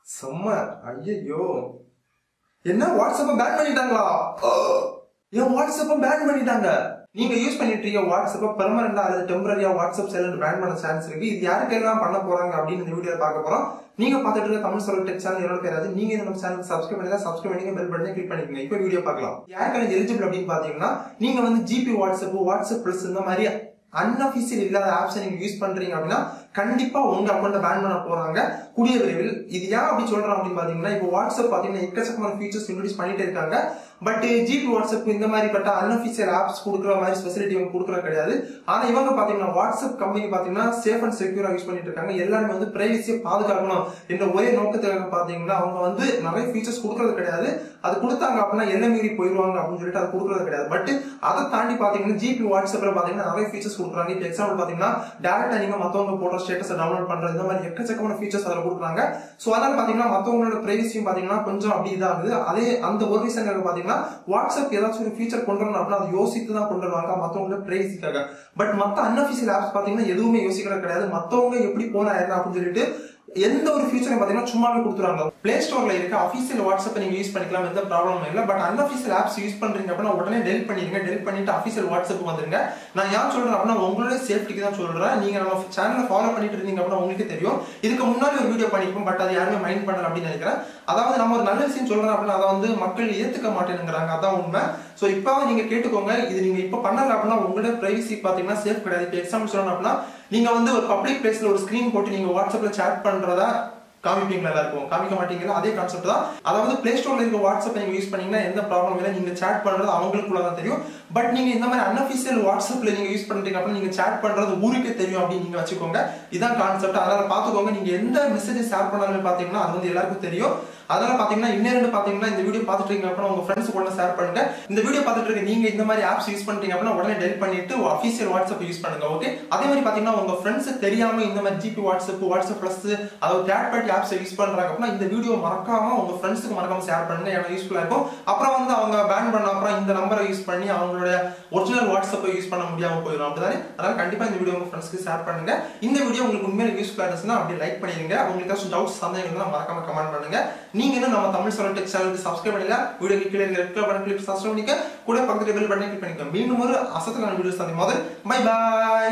செம்ம. ஐயோ, என்ன வாட்ஸ்அப்பை பேன் பண்ணிட்டாங்களா? ஏன் வாட்ஸ்அப்பை பேன் பண்ணிட்டாங்க? நீங்க யூஸ் பண்ணிட்டு இருக்க வாட்ஸ்அப்பை பெர்மனண்டா அல்லது டெம்பரரியா வாட்ஸ்அப் சைலண்ட் பேன் பண்ண சான்ஸ் இருக்கு. இது யாருக்கெல்லாம் பண்ண போறாங்க அப்படின்னு இந்த வீடியோ பார்க்க போறோம். நீங்க பார்த்துட்டு இருக்க தமிழ் சொல்ல டெக் சேனல் என்னோட பேராது. நீங்க நம்ம சேனல் சப்ஸ்கிரைப் பண்ணி பெல் பட்டனை கிளிக் பண்ணிக்கோங்க. இப்போ வீடியோ பார்க்கலாம். யாருக்கெல்லாம் எலிஜிபிள் அப்படின்னு பாத்தீங்கன்னா, நீங்க வந்து ஜிபி வாட்ஸ்அப் பிளஸ் இந்த மாதிரி அன்அபிஷியல் இல்லாத ஆப்ஸ் நீங்க யூஸ் பண்றீங்க அப்படின்னா கண்டிப்பா உங்க அக்கௌண்ட பேன் பண்ண போறாங்க கூடிய விரைவில். இது ஏன் அப்படி சொல்றோம் அப்படின்னு பாத்தீங்கன்னா, இப்போ வாட்ஸ்அப் பாத்தீங்கன்னா எக்கச்சக்கமான ஃபீச்சர்ஸ் இன்ட்ரோடியூஸ் பண்ணிட்டே இருக்காங்க. பட் ஜிபி வாட்ஸ்அப் இந்த மாதிரி பட்ட அன்அபிஷியல் ஆப்ஸ் கொடுக்குற மாதிரி ஸ்பெசிலிட்டி இவங்க கொடுக்குறது கிடையாது. ஆனா இவங்க பாத்தீங்கன்னா வாட்ஸ்அப் கம்பெனி பாத்தீங்கன்னா சேஃப் அண்ட் செக்யூரா யூஸ் பண்ணிட்டு இருக்காங்க. எல்லாருமே வந்து பிரைவசியை பாதுகாக்கணும் என்ற ஒரே நோக்கத்துக்காக பாத்தீங்கன்னா அவங்க வந்து நிறைய ஃபீச்சர்ஸ் கொடுக்கறது கிடையாது. அது கொடுத்தாங்க அப்படின்னா எல்லாம் மீறி போயிடுவாங்க அப்படின்னு சொல்லிட்டு அது கொடுக்கறது கிடையாது. பட் அதை தாண்டி பாத்தீங்கன்னா ஜிபி வாட்ஸ்அப்ல பாத்தீங்கன்னா நிறைய ஃபீச்சர்ஸ் கொடுக்குறாங்க. இப்போ எக்ஸாம்பிள் பாத்தீங்கன்னா டேரக்டா நீங்க மத்தவங்க போடுற ஸ்டேட்டஸ் டவுன்லோட் பண்றது இந்த மாதிரி எக்கச்சக்கமான ஃபீச்சர்ஸ் அதில் கொடுக்குறாங்க. சோ அதனால பாத்தீங்கன்னா மத்தவங்களோட பிரைவசியும் பாத்தீங்கன்னா கொஞ்சம் அப்படி இதாகுது. அதே அந்த ஒரு ரீசனுக்காக பாத்தீங்கன்னா வாட்ஸ்அப் ஏதாச்சும் ஒரு ஃபீச்சர் கொண்டு வரணும் அப்படின்னா அது யோசித்து தான் கொண்டு வருவாங்க மத்தவங்களோட பிரைவசிக்காக. பட் மத்த அன்அபிஷியல் ஆப்ஸ் பாத்தீங்கன்னா எதுவுமே யோசிக்கிறது கிடையாது. மத்தவங்க எப்படி போனா என்ன அப்படின்னு சொல்லிட்டு எந்த ஒரு ஃபீச்சரும் பாத்தீங்கன்னா சும்மாவே கொடுத்துருவாங்க. பிளே ஸ்டோர்ல இருக்க அபிஷியல் வாட்ஸ்அப் நீங்க யூஸ் பண்ணிக்கலாம், எந்த ப்ராப்ளமும் இல்லை. பட் அன்அபிஷியல் ஆப்ஸ் யூஸ் பண்றீங்க அப்படின்னா உடனே டெலிட் பண்ணிருங்க. டெலிட் பண்ணிட்டு அபிஷியல் வாட்ஸ்அப் வந்துருங்க. நான் ஏன் சொல்றேன் அப்படின்னா உங்களோட சேஃப்டிக்கு தான் சொல்றேன். நீங்க நம்ம சேனலை ஃபாலோ பண்ணிட்டு இருந்தீங்க அப்படின்னா உங்களுக்கு தெரியும். இதுக்கு முன்னாடி ஒரு வீடியோ பண்ணிருப்போம், பட் அது யாருமே மைண்ட் பண்ணல அப்படின்னு நினைக்கிறேன். அதாவது நம்ம ஒரு நல்ல விஷயம் சொல்றோம் அப்படின்னா அதை வந்து மக்கள் ஏத்துக்க மாட்டேங்கிறாங்க, அதான் உண்மை. சோ இப்போ நீங்க கேட்டுக்கோங்க. இது நீங்க இப்ப பண்ணல அப்படின்னா உங்களோட பிரைவசி பாத்தீங்கன்னா சேஃப் கிடையாது. இப்போ எக்ஸாம்பிள் சொல்லணும் அப்படின்னா நீங்க வந்து ஒரு பப்ளிக் பிளேஸ்ல ஒரு ஸ்கிரீன் போட்டு நீங்க வாட்ஸ்அப்ல சாட் பண்றதா காமிப்பீங்களா? எல்லாருக்கும் காமிக்க மாட்டீங்களா? அதே கான்செப்ட் தான். அதாவது பிளே ஸ்டோர்ல இருக்க வாட்ஸ்அப் நீங்க யூஸ் பண்ணீங்கன்னா எந்த ப்ராப்ளம் இல்லை. நீங்க சாட் பண்றது அவங்களுக்குள்ள தான் தெரியும். பட் நீங்க இந்த மாதிரி அன்அபிஷியல் வாட்ஸ்அப்ல நீங்க யூஸ் பண்றீங்க அப்படின்னா நீங்க சாட் பண்றது ஊருக்கே தெரியும் அப்படின்னு நீங்க வச்சுக்கோங்க. இதான் கான்செப்ட். அதனால பாத்துக்கோங்க. நீங்க எந்த மெசேஜ் ஷேர் பண்ணாலுமே பாத்தீங்கன்னா அது வந்து எல்லாருக்கும் தெரியும். அதனால பாத்தீங்கன்னா இன்னும் பாத்தீங்கன்னா இந்த வீடியோ பாத்துட்டு இருக்கீங்க அப்படின்னா உங்க ஃப்ரெண்ட்ஸ் கூட ஷேர் பண்ணுங்க. இந்த வீடியோ பாத்துட்டு இருக்க நீங்க இந்த மாதிரி ஆப்ஸ் யூஸ் பண்றீங்க அப்படின்னா உடனே டெலிட் பண்ணிட்டு அபிஷியல் வாட்ஸ்அப் யூஸ் பண்ணுங்க. ஓகே. அதே மாதிரி பாத்தீங்கன்னா உங்க ஃப்ரெண்ட்ஸ் தெரியாம இந்த மாதிரி ஜிபி வாட்ஸ்அப் பிளஸ் அதாவது தேர்ட் பார்ட்டி ஆப்ஸ் யூஸ் பண்றாங்க அப்படின்னா இந்த வீடியோ மறக்காம உங்க ஃப்ரெண்ட்ஸ்க்கு மறக்காம ஷேர் பண்ணுங்க. ஏன்னா யூஸ்ஃபுல்லா இருக்கும். அப்புறம் வந்து அவங்க பேன் பண்ண அப்புறம் இந்த நம்பரை யூஸ் பண்ணி அவங்களோட ஒரிஜினல் வாட்ஸ்அப்பை யூஸ் பண்ண முடியாம போயிடும். அப்படிதானே? அதனால கண்டிப்பா இந்த வீடியோ உங்க ஃப்ரெண்ட்ஸ்க்கு ஷேர் பண்ணுங்க. இந்த வீடியோ உங்களுக்கு உண்மையில யூஸ்ஃபுல்லா இருந்துச்சுன்னா அப்படியே லைக் பண்ணிருங்க. உங்களுக்கு ஏதாச்சும் டவுட்ஸ் சந்தேகம் இருந்தா மறக்காம கமெண்ட் பண்ணுங்க. நீங்க இன்னும் நம்ம தமிழ் சொல்ல டெக் சேனலுக்கு சப்ஸ்கிரைப் பண்ணல, வீடியோ கீழே இருக்க red colour button click subscribe பண்ணிக்க, கூட பக்கத்துல பெல் பட்டனை கிளிக் பண்ணிக்க. மீண்டும் ஒரு அசத்தலான வீடியோஸ் சந்திக்கும் போது பை பை.